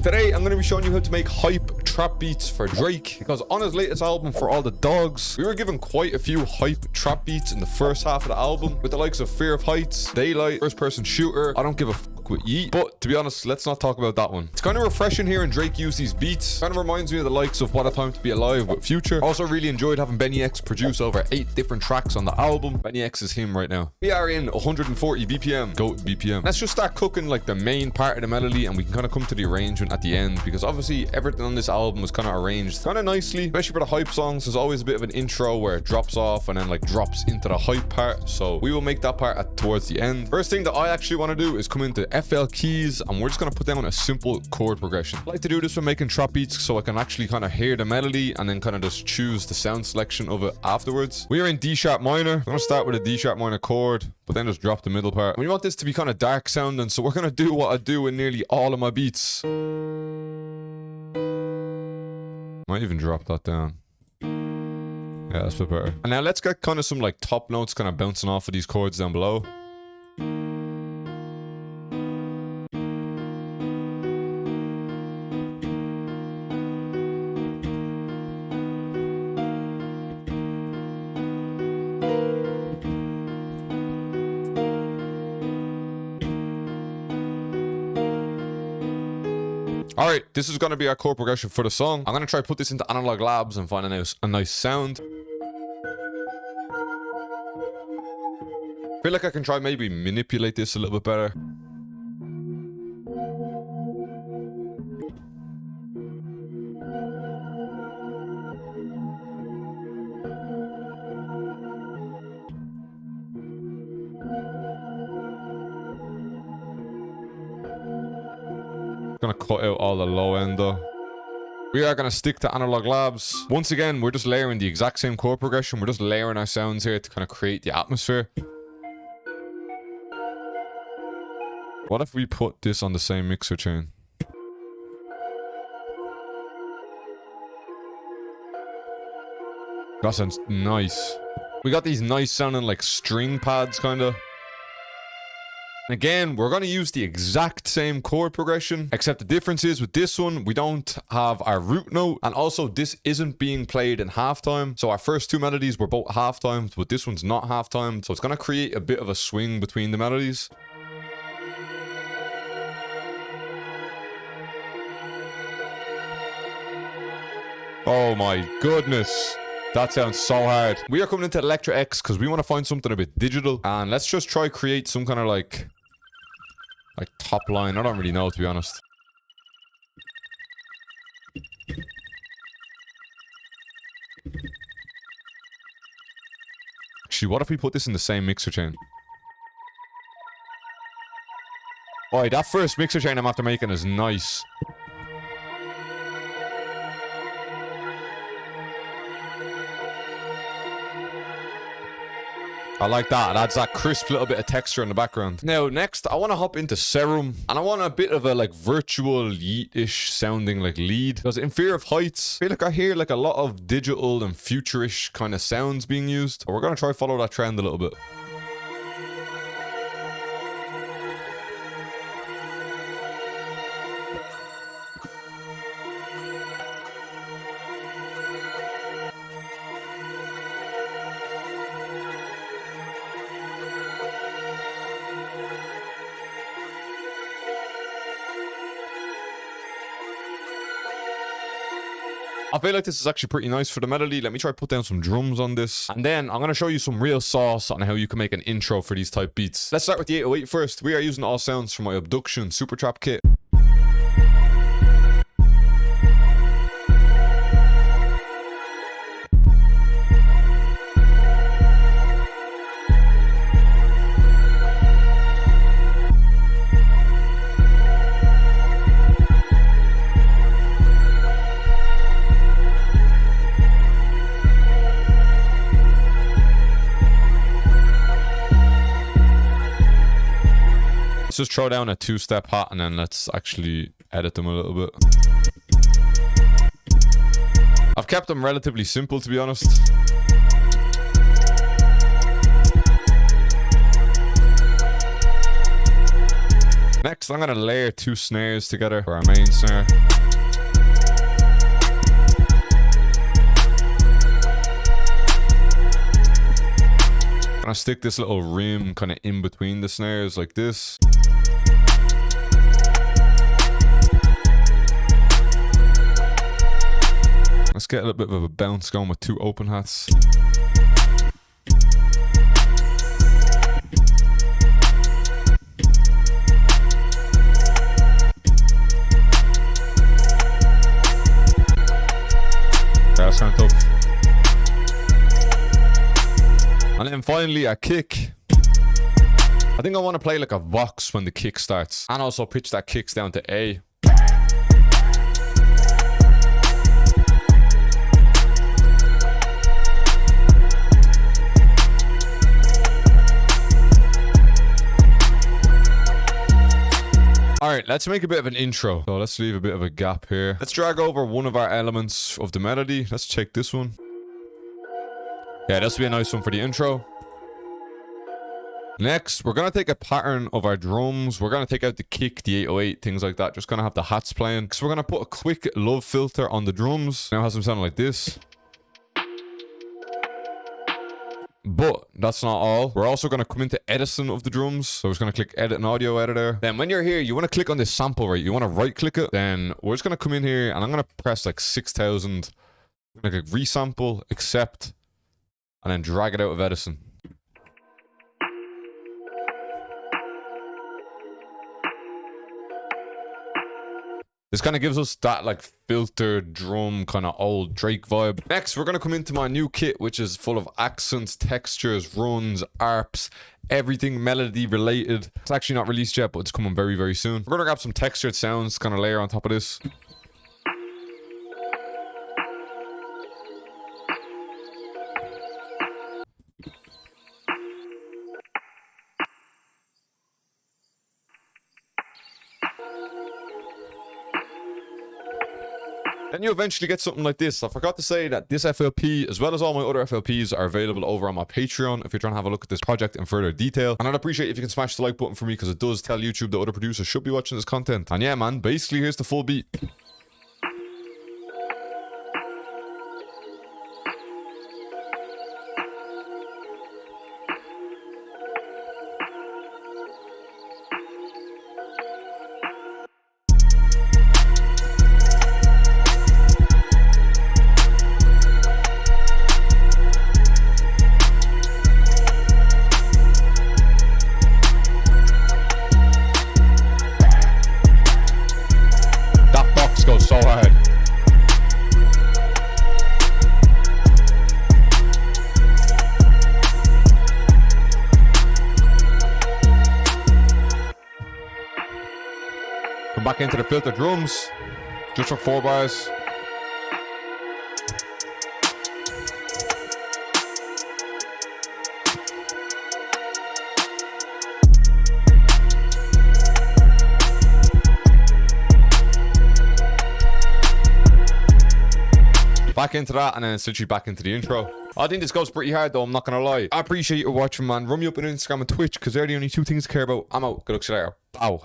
Today I'm going to be showing you how to make hype trap beats for Drake, because on his latest album For All the Dogs, we were given quite a few hype trap beats in the first half of the album with the likes of Fear of Heights, Daylight, First Person Shooter, I Don't Give a Fuck with Yeet. But to be honest, let's not talk about that one. It's kind of refreshing hearing Drake use these beats. Kind of reminds me of the likes of What a Time to Be Alive with Future. Also really enjoyed having Benny X produce over 8 different tracks on the album. Benny X is him right now. We are in 140 BPM. Go BPM. Let's just start cooking like the main part of the melody, and we can kind of come to the arrangement at the end, because obviously everything on this album was kind of arranged kind of nicely, especially for the hype songs. There's always a bit of an intro where it drops off and then like drops into the hype part, so we will make that part towards the end. First thing that I actually want to do is come into FL keys, and we're just going to put down a simple chord progression. I like to do this when making trap beats so I can actually kind of hear the melody and then kind of just choose the sound selection of it afterwards. We are in D sharp minor. I'm going to start with a D sharp minor chord, but then just drop the middle part. We want this to be kind of dark sounding, so we're going to do what I do in nearly all of my beats. Might even drop that down. Yeah, that's a bit better. And now let's get kind of some like top notes kind of bouncing off of these chords down below. Alright, this is going to be our chord progression for the song. I'm going to try to put this into Analog Labs and find a nice sound. I feel like I can try maybe manipulate this a little bit better. Gonna cut out all the low end though. We are gonna stick to Analog Labs. Once again, we're just layering the exact same chord progression. We're just layering our sounds here to kind of create the atmosphere. What if we put this on the same mixer chain? That sounds nice. We got these nice sounding like string pads kind of. Again, we're going to use the exact same chord progression, except the difference is with this one, we don't have our root note, and also this isn't being played in halftime. So our first two melodies were both halftimes, but this one's not halftime. So it's going to create a bit of a swing between the melodies. Oh my goodness. That sounds so hard. We are coming into Electra X because we want to find something a bit digital. And let's just try create some kind of like top line. I don't really know, to be honest. Actually, what if we put this in the same mixer chain? Boy, that first mixer chain I'm after making is nice. I like that. It adds that crisp little bit of texture in the background. Now, next, I want to hop into Serum. And I want a bit of a like virtual Yeet-ish sounding like lead. Because in Fear of Heights, I feel like I hear like a lot of digital and future-ish kind of sounds being used. But we're going to try to follow that trend a little bit. I feel like this is actually pretty nice for the melody. Let me try to put down some drums on this. And then I'm going to show you some real sauce on how you can make an intro for these type beats. Let's start with the 808 first. We are using all sounds from my Abduction Super Trap kit. Let's just throw down a two-step hot and then let's actually edit them a little bit. I've kept them relatively simple, to be honest. Next, I'm gonna layer 2 snares together for our main snare. I'm gonna stick this little rim kind of in between the snares like this. Let's get a little bit of a bounce going with 2 open hats. That's kind of tough. And then finally a kick. I think I want to play like a vox when the kick starts. And also pitch that kicks down to A. Alright, let's make a bit of an intro. So let's leave a bit of a gap here. Let's drag over one of our elements of the melody. Let's check this one. Yeah, this will be a nice one for the intro. Next, we're going to take a pattern of our drums. We're going to take out the kick, the 808, things like that. Just going to have the hats playing. So we're going to put a quick love filter on the drums. Now it has them sound like this. But that's not all. We're also going to come into editing of the drums. So we're just going to click edit an audio editor. Then when you're here, you want to click on this sample rate. You want to right click it. Then we're just going to come in here and I'm going to press like 6000. I'm going to click resample, accept, and then drag it out of editing. This kind of gives us that like filtered drum kind of old Drake vibe. Next, we're going to come into my new kit, which is full of accents, textures, runs, arps, everything melody related. It's actually not released yet, but it's coming very, very soon. We're going to grab some textured sounds, kind of layer on top of this. Then you eventually get something like this. I forgot to say that this FLP, as well as all my other FLPs, are available over on my Patreon if you're trying to have a look at this project in further detail. And I'd appreciate if you can smash the like button for me, because it does tell YouTube that other producers should be watching this content. And yeah, man, basically here's the full beat. Goes so hard. Come back into the filter drums, just for 4 bars. Back into that, and then it's literally back into the intro. I think this goes pretty hard though, I'm not gonna lie. I appreciate you watching, man. Run me up on Instagram and Twitch, because they're the only 2 things to care about. I'm out. Good luck to you later. Bow.